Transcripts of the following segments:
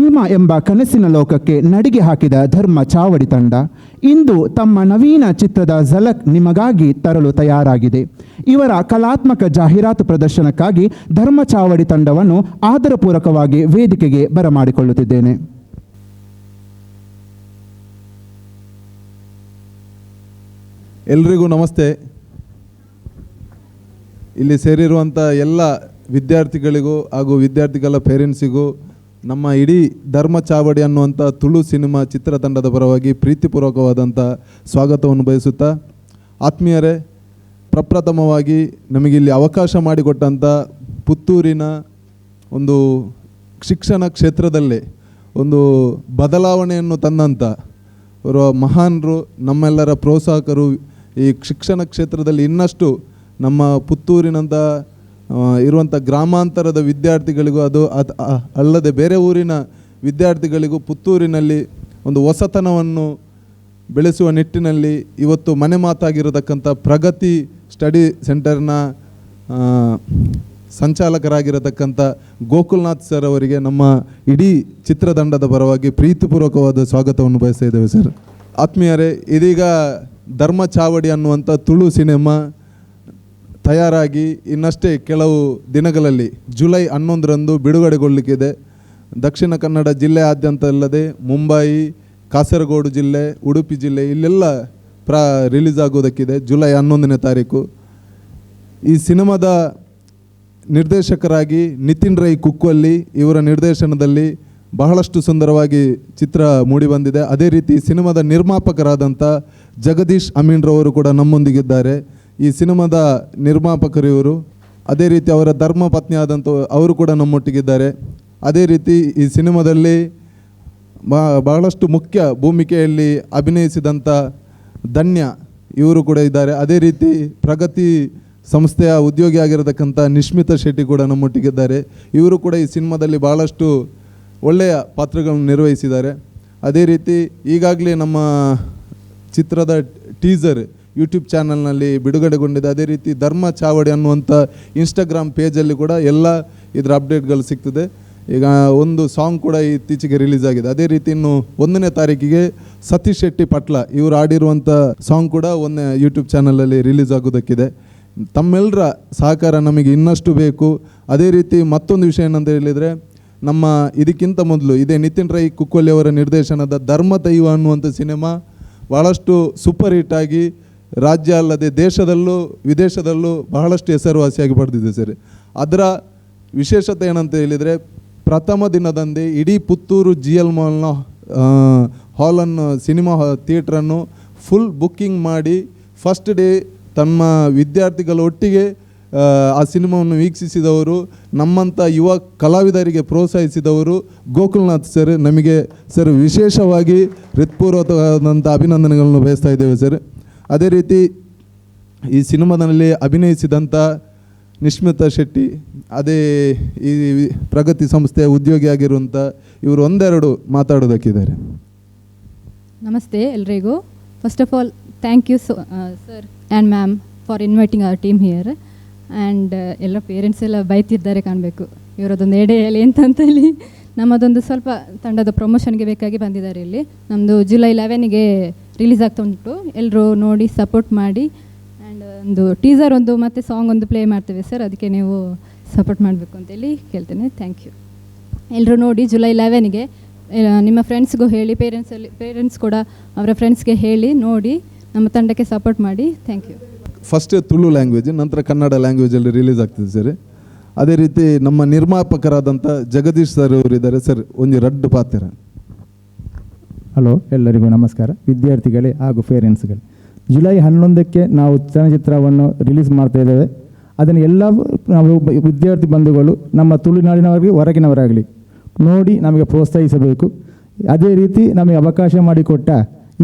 Cinema ಎಂಬ ಕನಸಿನ ಲೋಕಕ್ಕೆ ನಡಿಗೆ ಹಾಕಿದ ಧರ್ಮ ಚಾವಡಿ ತಂಡ ಇಂದು ತಮ್ಮ ನವೀನ ಚಿತ್ರದ ಝಲಕ್ ನಿಮಗಾಗಿ ತರಲು ತಯಾರಾಗಿದೆ. ಇವರ ಕಲಾತ್ಮಕ ಜಾಹೀರಾತು ಪ್ರದರ್ಶನಕ್ಕಾಗಿ ಧರ್ಮ ಚಾವಡಿ ತಂಡವನ್ನು ಆದರಪೂರ್ವಕವಾಗಿ ವೇದಿಕೆಗೆ ಬರಮಾಡಿಕೊಳ್ಳುತ್ತಿದ್ದೇನೆ. ಎಲ್ರಿಗೂ ನಮಸ್ತೆ. ಇಲ್ಲಿ ಸೇರಿರುವಂಥ ಎಲ್ಲ ವಿದ್ಯಾರ್ಥಿಗಳಿಗೂ ಹಾಗೂ ವಿದ್ಯಾರ್ಥಿಗಳ ಪೇರೆಂಟ್ಸಿಗೂ ನಮ್ಮ ಇಡೀ ಧರ್ಮ ಚಾವಡಿ ಅನ್ನುವಂಥ ತುಳು ಸಿನಿಮಾ ಚಿತ್ರತಂಡದ ಪರವಾಗಿ ಪ್ರೀತಿಪೂರ್ವಕವಾದಂಥ ಸ್ವಾಗತವನ್ನು ಬಯಸುತ್ತಾ, ಆತ್ಮೀಯರೇ, ಪ್ರಪ್ರಥಮವಾಗಿ ನಮಗಿಲ್ಲಿ ಅವಕಾಶ ಮಾಡಿಕೊಟ್ಟಂಥ ಪುತ್ತೂರಿನ ಒಂದು ಶಿಕ್ಷಣ ಕ್ಷೇತ್ರದಲ್ಲೇ ಒಂದು ಬದಲಾವಣೆಯನ್ನು ತಂದಂಥ ಮಹಾನರು, ನಮ್ಮೆಲ್ಲರ ಪ್ರೋತ್ಸಾಹಕರು, ಈ ಶಿಕ್ಷಣ ಕ್ಷೇತ್ರದಲ್ಲಿ ಇನ್ನಷ್ಟು ನಮ್ಮ ಪುತ್ತೂರಿನಂಥ ಇರುವಂಥ ಗ್ರಾಮಾಂತರದ ವಿದ್ಯಾರ್ಥಿಗಳಿಗೂ ಅಲ್ಲದೆ ಬೇರೆ ಊರಿನ ವಿದ್ಯಾರ್ಥಿಗಳಿಗೂ ಪುತ್ತೂರಿನಲ್ಲಿ ಒಂದು ಹೊಸತನವನ್ನು ಬೆಳೆಸುವ ನಿಟ್ಟಿನಲ್ಲಿ ಇವತ್ತು ಮನೆ ಮಾತಾಗಿರತಕ್ಕಂಥ ಪ್ರಗತಿ ಸ್ಟಡಿ ಸೆಂಟರ್ನ ಸಂಚಾಲಕರಾಗಿರತಕ್ಕಂಥ ಗೋಕುಲ್ನಾಥ್ ಸರ್ ಅವರಿಗೆ ನಮ್ಮ ಇಡೀ ಚಿತ್ರತಂಡದ ಪರವಾಗಿ ಪ್ರೀತಿಪೂರ್ವಕವಾದ ಸ್ವಾಗತವನ್ನು ಬಯಸ್ತಾ ಇದ್ದೇವೆ ಸರ್. ಆತ್ಮೀಯರೇ, ಇದೀಗ ಧರ್ಮ ಚಾವಡಿ ಅನ್ನುವಂಥ ತುಳು ಸಿನಿಮಾ ತಯಾರಾಗಿ ಇನ್ನಷ್ಟೇ ಕೆಲವು ದಿನಗಳಲ್ಲಿ ಜುಲೈ 11ರಂದು ಬಿಡುಗಡೆಗೊಳ್ಳಲಿಕ್ಕಿದೆ. ದಕ್ಷಿಣ ಕನ್ನಡ ಜಿಲ್ಲೆಯಾದ್ಯಂತ ಅಲ್ಲದೆ ಮುಂಬಯಿ, ಕಾಸರಗೋಡು ಜಿಲ್ಲೆ, ಉಡುಪಿ ಜಿಲ್ಲೆ ಇಲ್ಲೆಲ್ಲ ರಿಲೀಸ್ ಆಗೋದಕ್ಕಿದೆ ಜುಲೈ 11ನೇ ತಾರೀಕು. ಈ ಸಿನಿಮಾದ ನಿರ್ದೇಶಕರಾಗಿ ನಿತಿನ್ ರೈ ಕುಕ್ಕೊಲ್ಲಿ ಇವರ ನಿರ್ದೇಶನದಲ್ಲಿ ಬಹಳಷ್ಟು ಸುಂದರವಾಗಿ ಚಿತ್ರ ಮೂಡಿಬಂದಿದೆ. ಅದೇ ರೀತಿ ಸಿನಿಮಾದ ನಿರ್ಮಾಪಕರಾದಂಥ ಜಗದೀಶ್ ಅಮೀನ್ರವರು ಕೂಡ ನಮ್ಮೊಂದಿಗಿದ್ದಾರೆ. ಈ ಸಿನಿಮಾದ ನಿರ್ಮಾಪಕರು ಇವರು. ಅದೇ ರೀತಿ ಅವರ ಧರ್ಮ ಪತ್ನಿ ಆದಂಥ ಅವರು ಕೂಡ ನಮ್ಮೊಟ್ಟಿಗಿದ್ದಾರೆ. ಅದೇ ರೀತಿ ಈ ಸಿನಿಮಾದಲ್ಲಿ ಬಹಳಷ್ಟು ಮುಖ್ಯ ಭೂಮಿಕೆಯಲ್ಲಿ ಅಭಿನಯಿಸಿದಂಥ ಧನ್ಯ ಇವರು ಕೂಡ ಇದ್ದಾರೆ. ಅದೇ ರೀತಿ ಪ್ರಗತಿ ಸಂಸ್ಥೆಯ ಉದ್ಯೋಗಿ ಆಗಿರತಕ್ಕಂಥ ನಿಶ್ಮಿತಾ ಶೆಟ್ಟಿ ಕೂಡ ನಮ್ಮೊಟ್ಟಿಗಿದ್ದಾರೆ. ಇವರು ಕೂಡ ಈ ಸಿನಿಮಾದಲ್ಲಿ ಭಾಳಷ್ಟು ಒಳ್ಳೆಯ ಪಾತ್ರಗಳನ್ನು ನಿರ್ವಹಿಸಿದ್ದಾರೆ. ಅದೇ ರೀತಿ ಈಗಾಗಲೇ ನಮ್ಮ ಚಿತ್ರದ ಟೀಸರ್ ಯೂಟ್ಯೂಬ್ ಚಾನಲ್ನಲ್ಲಿ ಬಿಡುಗಡೆಗೊಂಡಿದೆ. ಅದೇ ರೀತಿ ಧರ್ಮ ಚಾವಡಿ ಅನ್ನುವಂಥ ಇನ್ಸ್ಟಾಗ್ರಾಮ್ ಪೇಜಲ್ಲಿ ಕೂಡ ಎಲ್ಲ ಇದರ ಅಪ್ಡೇಟ್ಗಳು ಸಿಗ್ತದೆ. ಈಗ ಒಂದು ಸಾಂಗ್ ಕೂಡ ಇತ್ತೀಚೆಗೆ ರಿಲೀಸ್ ಆಗಿದೆ. ಅದೇ ರೀತಿ ಇನ್ನು 1ನೇ ತಾರೀಕಿಗೆ ಸತೀಶ್ ಶೆಟ್ಟಿ ಪಟ್ಲ ಇವರು ಆಡಿರುವಂಥ ಸಾಂಗ್ ಕೂಡ ಯೂಟ್ಯೂಬ್ ಚಾನಲಲ್ಲಿ ರಿಲೀಸ್ ಆಗೋದಕ್ಕಿದೆ. ತಮ್ಮೆಲ್ಲರ ಸಹಕಾರ ನಮಗೆ ಇನ್ನಷ್ಟು ಬೇಕು. ಅದೇ ರೀತಿ ಮತ್ತೊಂದು ವಿಷಯ ಏನಂತ ಹೇಳಿದರೆ, ನಮ್ಮ ಇದಕ್ಕಿಂತ ಮೊದಲು ಇದೇ ನಿತಿನ್ ರೈ ಕುಕ್ಕೊಲ್ಲಿ ಅವರ ನಿರ್ದೇಶನದ ಧರ್ಮ ದೈವ ಅನ್ನುವಂಥ ಸಿನಿಮಾ ಭಾಳಷ್ಟು ಸೂಪರ್ ಹಿಟ್ ಆಗಿ ರಾಜ್ಯ ಅಲ್ಲದೆ ದೇಶದಲ್ಲೂ ವಿದೇಶದಲ್ಲೂ ಬಹಳಷ್ಟು ಹೆಸರುವಾಸಿಯಾಗಿ ಪಡೆದಿದೆ ಸರ್. ಅದರ ವಿಶೇಷತೆ ಏನಂತ ಹೇಳಿದರೆ, ಪ್ರಥಮ ದಿನದಂದೇ ಇಡೀ ಪುತ್ತೂರು GL ಮಾಲ್ನ ಹಾಲನ್ನು, ಸಿನಿಮಾ ಥಿಯೇಟ್ರನ್ನು ಫುಲ್ ಬುಕ್ಕಿಂಗ್ ಮಾಡಿ ಫಸ್ಟ್ ಡೇ ತಮ್ಮ ವಿದ್ಯಾರ್ಥಿಗಳ ಒಟ್ಟಿಗೆ ಆ ಸಿನಿಮಾವನ್ನು ವೀಕ್ಷಿಸಿದವರು, ನಮ್ಮಂಥ ಯುವ ಕಲಾವಿದರಿಗೆ ಪ್ರೋತ್ಸಾಹಿಸಿದವರು ಗೋಕುಲ್ನಾಥ್ ಸರ್. ನಮಗೆ ಸರ್ ವಿಶೇಷವಾಗಿ ಹೃತ್ಪೂರ್ವಕವಾದಂಥ ಅಭಿನಂದನೆಗಳನ್ನು ಬಯಸ್ತಾ ಇದ್ದೇವೆ ಸರ್. ಅದೇ ರೀತಿ ಈ ಸಿನಿಮಾದಲ್ಲಿ ಅಭಿನಯಿಸಿದಂಥ ನಿಶ್ಮಿತಾ ಶೆಟ್ಟಿ, ಅದೇ ಈ ಪ್ರಗತಿ ಸಂಸ್ಥೆಯ ಉದ್ಯೋಗಿಯಾಗಿರುವಂಥ ಇವರು ಒಂದೆರಡು ಮಾತಾಡೋದಕ್ಕಿದ್ದಾರೆ. ನಮಸ್ತೆ ಎಲ್ರಿಗೂ. First of all thank you sir and ma'am for inviting our team here. And ಎಲ್ಲ ಪೇರೆಂಟ್ಸ್ ಎಲ್ಲ ಬೈತಿದ್ದಾರೆ ಕಾಣಬೇಕು, ಇವರದೊಂದು ಎಡೆ ಎಲೆ ಅಂತ ಹೇಳಿ. ನಮ್ಮದೊಂದು ಸ್ವಲ್ಪ ತಂಡದ ಪ್ರಮೋಷನ್ಗೆ ಬೇಕಾಗಿ ಬಂದಿದ್ದಾರೆ ಇಲ್ಲಿ. ನಮ್ಮದು ಜುಲೈ 11ಗೆ ರಿಲೀಸ್ ಆಗ್ತಾ ಉಂಟು. ಎಲ್ಲರೂ ನೋಡಿ ಸಪೋರ್ಟ್ ಮಾಡಿ. ಆ್ಯಂಡ್ ಒಂದು ಟೀಸರ್ ಒಂದು ಮತ್ತು ಸಾಂಗ್ ಒಂದು ಪ್ಲೇ ಮಾಡ್ತೇವೆ ಸರ್, ಅದಕ್ಕೆ ನೀವು ಸಪೋರ್ಟ್ ಮಾಡಬೇಕು ಅಂತೇಳಿ ಕೇಳ್ತೇನೆ. Thank you. ಎಲ್ಲರೂ ನೋಡಿ ಜುಲೈ 11ಗೆ ನಿಮ್ಮ ಫ್ರೆಂಡ್ಸ್ಗೂ ಹೇಳಿ, ಪೇರೆಂಟ್ಸ್ ಕೂಡ ಅವರ ಫ್ರೆಂಡ್ಸ್ಗೆ ಹೇಳಿ ನೋಡಿ ನಮ್ಮ ತಂಡಕ್ಕೆ ಸಪೋರ್ಟ್ ಮಾಡಿ. Thank you. First Tulu language, ನಂತರ ಕನ್ನಡ ಲ್ಯಾಂಗ್ವೇಜಲ್ಲಿ ರಿಲೀಸ್ ಆಗ್ತದೆ ಸರ್. ಅದೇ ರೀತಿ ನಮ್ಮ ನಿರ್ಮಾಪಕರಾದಂಥ ಜಗದೀಶ್ ಸರ್ ಅವರಿದ್ದಾರೆ ಸರ್. ಒಂದು ರಡ್ಡು ಪಾತ್ರ. ಹಲೋ, ಎಲ್ಲರಿಗೂ ನಮಸ್ಕಾರ. ವಿದ್ಯಾರ್ಥಿಗಳೇ ಹಾಗೂ ಪೇರೆಂಟ್ಸ್ಗಳೇ, ಜುಲೈ 11ಕ್ಕೆ ನಾವು ಚಲನಚಿತ್ರವನ್ನು ರಿಲೀಸ್ ಮಾಡ್ತಾ ಇದ್ದೇವೆ. ಅದನ್ನು ಎಲ್ಲ ನಾವು ವಿದ್ಯಾರ್ಥಿ ಬಂಧುಗಳು, ನಮ್ಮ ತುಳುನಾಡಿನವರಿಗೆ ಹೊರಗಿನವರಾಗಲಿ ನೋಡಿ ನಮಗೆ ಪ್ರೋತ್ಸಾಹಿಸಬೇಕು. ಅದೇ ರೀತಿ ನಮಗೆ ಅವಕಾಶ ಮಾಡಿಕೊಟ್ಟ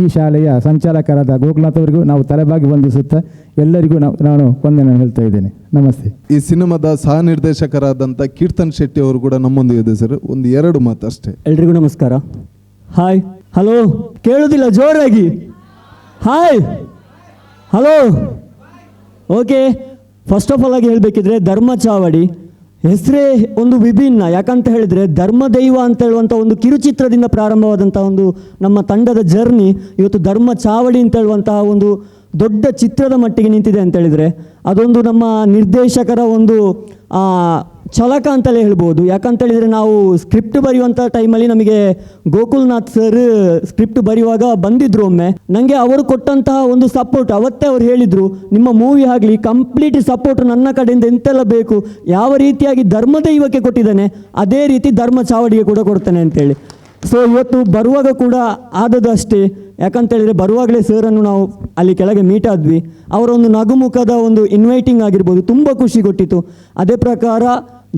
ಈ ಶಾಲೆಯ ಸಂಚಾಲಕರಾದ ಗೋಕುಲ್ನಾಥ್ ಅವರಿಗೂ ನಾವು ತಲೆಬಾಗಿ ವಂದಿಸುತ್ತಾ ಎಲ್ಲರಿಗೂ ನಾನು ವಂದನೆ ಹೇಳ್ತಾ ಇದ್ದೇನೆ. ನಮಸ್ತೆ. ಈ ಸಿನಿಮಾದ ಸಹ ನಿರ್ದೇಶಕರಾದಂಥ ಕೀರ್ತನ್ ಶೆಟ್ಟಿ ಅವರು ಕೂಡ ನಮ್ಮೊಂದಿಗೆ ಸರ್. ಒಂದು 2 ಮಾತು ಅಷ್ಟೇ. ಎಲ್ರಿಗೂ ನಮಸ್ಕಾರ. ಹಾಯ್, ಹಲೋ, ಕೇಳೋದಿಲ್ಲ, ಜೋರಾಗಿ hi, hello. Okay, first of all ಆಗಿ ಹೇಳಬೇಕಿದ್ರೆ ಧರ್ಮ ಚಾವಡಿ ಹೆಸರೇ ಒಂದು ವಿಭಿನ್ನ. ಯಾಕಂತ ಹೇಳಿದರೆ ಧರ್ಮದೈವ ಅಂತ ಹೇಳುವಂಥ ಒಂದು ಕಿರುಚಿತ್ರದಿಂದ ಪ್ರಾರಂಭವಾದಂಥ ಒಂದು ನಮ್ಮ ತಂಡದ ಜರ್ನಿ ಇವತ್ತು ಧರ್ಮ ಚಾವಡಿ ಅಂತ ಹೇಳುವಂತಹ ಒಂದು ದೊಡ್ಡ ಚಿತ್ರದ ಮಟ್ಟಿಗೆ ನಿಂತಿದೆ ಅಂತ ಹೇಳಿದರೆ ಅದೊಂದು ನಮ್ಮ ನಿರ್ದೇಶಕರ ಒಂದು ಛಲಕ ಅಂತಲೇ ಹೇಳ್ಬೋದು. ಯಾಕಂತ ಹೇಳಿದರೆ ನಾವು ಸ್ಕ್ರಿಪ್ಟ್ ಬರೆಯುವಂಥ ಟೈಮಲ್ಲಿ ನಮಗೆ ಗೋಕುಲ್ನಾಥ್ ಸರ್ ಸ್ಕ್ರಿಪ್ಟ್ ಬರೆಯುವಾಗ ಬಂದಿದ್ರು ಒಮ್ಮೆ. ನನಗೆ ಅವರು ಕೊಟ್ಟಂತಹ ಒಂದು ಸಪೋರ್ಟ್, ಅವತ್ತೇ ಅವ್ರು ಹೇಳಿದರು, ನಿಮ್ಮ ಮೂವಿ ಆಗಲಿ ಕಂಪ್ಲೀಟ್ ಸಪೋರ್ಟ್ ನನ್ನ ಕಡೆಯಿಂದ ಎಂತೆಲ್ಲ ಬೇಕು, ಯಾವ ರೀತಿಯಾಗಿ ಧರ್ಮದೈವಕ್ಕೆ ಕೊಟ್ಟಿದ್ದಾನೆ ಅದೇ ರೀತಿ ಧರ್ಮ ಚಾವಡಿಗೆ ಕೂಡ ಕೊಡ್ತಾನೆ ಅಂತೇಳಿ. ಸೊ ಇವತ್ತು ಬರುವಾಗ ಕೂಡ ಆದದ್ದು ಅಷ್ಟೇ. ಯಾಕಂತ ಹೇಳಿದರೆ ಬರುವಾಗಲೇ ಸರನ್ನು ನಾವು ಅಲ್ಲಿ ಕೆಳಗೆ ಮೀಟ್ ಆದ್ವಿ. ಅವರ ಒಂದು ನಗುಮುಖದ ಒಂದು ಇನ್ವೈಟಿಂಗ್ ಆಗಿರ್ಬೋದು ತುಂಬ ಖುಷಿ ಕೊಟ್ಟಿತ್ತು. ಅದೇ ಪ್ರಕಾರ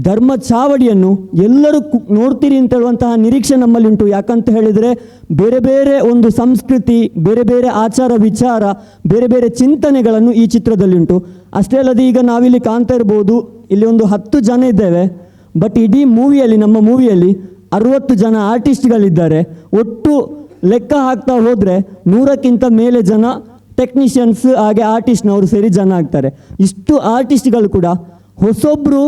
ಧರ್ಮ ಚಾವಡಿಯನ್ನು ಎಲ್ಲರೂ ನೋಡ್ತೀರಿ ಅಂತ ಹೇಳುವಂತಹ ನಿರೀಕ್ಷೆ ನಮ್ಮಲ್ಲಿ ಉಂಟು. ಯಾಕಂತ ಹೇಳಿದರೆ ಬೇರೆ ಬೇರೆ ಒಂದು ಸಂಸ್ಕೃತಿ, ಬೇರೆ ಬೇರೆ ಆಚಾರ ವಿಚಾರ, ಬೇರೆ ಬೇರೆ ಚಿಂತನೆಗಳನ್ನು ಈ ಚಿತ್ರದಲ್ಲಿ ಉಂಟು. ಅಷ್ಟೇ ಅಲ್ಲದೆ ಈಗ ನಾವಿಲ್ಲಿ ಕಾಣ್ತಾ ಇರ್ಬೋದು, ಇಲ್ಲಿ ಒಂದು 10 ಜನ ಇದ್ದೇವೆ. ಬಟ್ ಇಡೀ ಮೂವಿಯಲ್ಲಿ, ನಮ್ಮ ಮೂವಿಯಲ್ಲಿ 60 ಜನ ಆರ್ಟಿಸ್ಟ್ಗಳಿದ್ದಾರೆ. ಒಟ್ಟು ಲೆಕ್ಕ ಹಾಕ್ತಾ ಹೋದರೆ 100ಕ್ಕಿಂತ ಮೇಲೆ ಜನ ಟೆಕ್ನಿಷಿಯನ್ಸ್ ಹಾಗೆ ಆರ್ಟಿಸ್ಟ್ನವರು ಸೇರಿ ಜನ ಆಗ್ತಾರೆ. ಇಷ್ಟು ಆರ್ಟಿಸ್ಟ್ಗಳು ಕೂಡ ಹೊಸೊಬ್ಬರು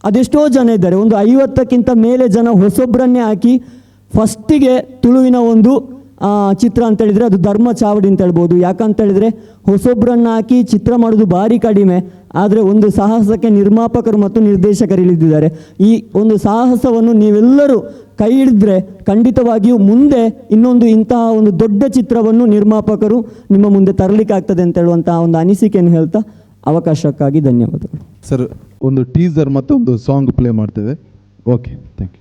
ಅದೆಷ್ಟೋ ಜನ ಇದ್ದಾರೆ. ಒಂದು 50ಕ್ಕಿಂತ ಮೇಲೆ ಜನ ಹೊಸೊಬ್ಬರನ್ನೇ ಹಾಕಿ ಫಸ್ಟಿಗೆ ತುಳುವಿನ ಒಂದು ಚಿತ್ರ ಅಂತ ಹೇಳಿದರೆ ಅದು ಧರ್ಮ ಚಾವಡಿ ಅಂತ ಹೇಳ್ಬೋದು. ಯಾಕಂತ ಹೇಳಿದರೆ ಹೊಸೊಬ್ಬರನ್ನು ಹಾಕಿ ಚಿತ್ರ ಮಾಡೋದು ಭಾರಿ ಕಡಿಮೆ. ಆದರೆ ಒಂದು ಸಾಹಸಕ್ಕೆ ನಿರ್ಮಾಪಕರು ಮತ್ತು ನಿರ್ದೇಶಕರು ಇಳಿದಿದ್ದಾರೆ. ಈ ಒಂದು ಸಾಹಸವನ್ನು ನೀವೆಲ್ಲರೂ ಕೈ ಹಿಡಿದ್ರೆ ಖಂಡಿತವಾಗಿಯೂ ಮುಂದೆ ಇನ್ನೊಂದು ಇಂತಹ ಒಂದು ದೊಡ್ಡ ಚಿತ್ರವನ್ನು ನಿರ್ಮಾಪಕರು ನಿಮ್ಮ ಮುಂದೆ ತರಲಿಕ್ಕಾಗ್ತದೆ ಅಂತ ಹೇಳುವಂತಹ ಒಂದು ಅನಿಸಿಕೆಯನ್ನು ಹೇಳ್ತಾ ಅವಕಾಶಕ್ಕಾಗಿ ಧನ್ಯವಾದಗಳು. ಸರ್, ಒಂದು ಟೀಸರ್ ಮತ್ತು ಒಂದು ಸಾಂಗ್ ಪ್ಲೇ ಮಾಡ್ತೇವೆ. Okay, thank you.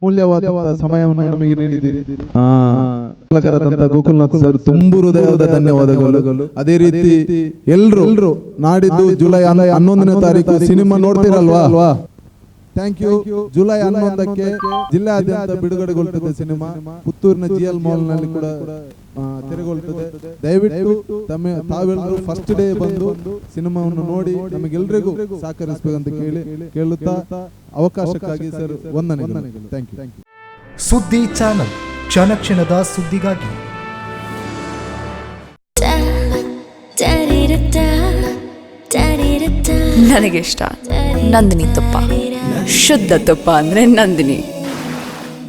ಮೂಲ್ಯವಾದ ಸಮಯವನ್ನು ನಮಗೆ ನೀಡಿದ್ದೀರಿ. ಗೋಕುಲ್ನಾಥ್ ಸರ್ ತುಂಬು ಹೃದಯದ ಧನ್ಯವಾದಗಳು. ಅದೇ ರೀತಿ ಎಲ್ರು ನಾಡಿದ್ದು ಜುಲೈ 11ನೇ ತಾರೀಕು ಸಿನಿಮಾ ನೋಡ್ತೀರಲ್ವಾ? Thank you. ಜುಲೈ 11ಕ್ಕೆ ಜಿಲ್ಲೆಯಾದ್ಯಂತ ಬಿಡುಗಡೆಗೊಳ್ಳುತ್ತದೆ ಸಿನಿಮಾ. ಪುತ್ತೂರಿನ GL ಮಾಲ್ ನಲ್ಲಿ ಕೂಡ ತೆರೆಗೊಳ್ಳುತ್ತದೆ. ದಯವಿಟ್ಟು ತಾವೆಲ್ಲರೂ ಫಸ್ಟ್ ಡೇ ಬಂದು ಸಿನಿಮಾವನ್ನು ನೋಡಿ ನಮಗೆಲ್ಲರಿಗೂ ಸಹಕರಿಸಬೇಕಂತ ಕೇಳುತ್ತಾ ಅವಕಾಶಕ್ಕಾಗಿ ಸರ್ ವಂದನೆಗಳು. Thank you. ಸುದ್ದಿ ಚಾನಲ್, ಕ್ಷಣ ಕ್ಷಣದ ಸುದ್ದಿಗಾಗಿ. ನನಗೆ ಇಷ್ಟ ನಂದಿನಿ ತುಪ್ಪ. ಶುದ್ಧ ತುಪ್ಪ ಅಂದ್ರೆ ನಂದಿನಿ.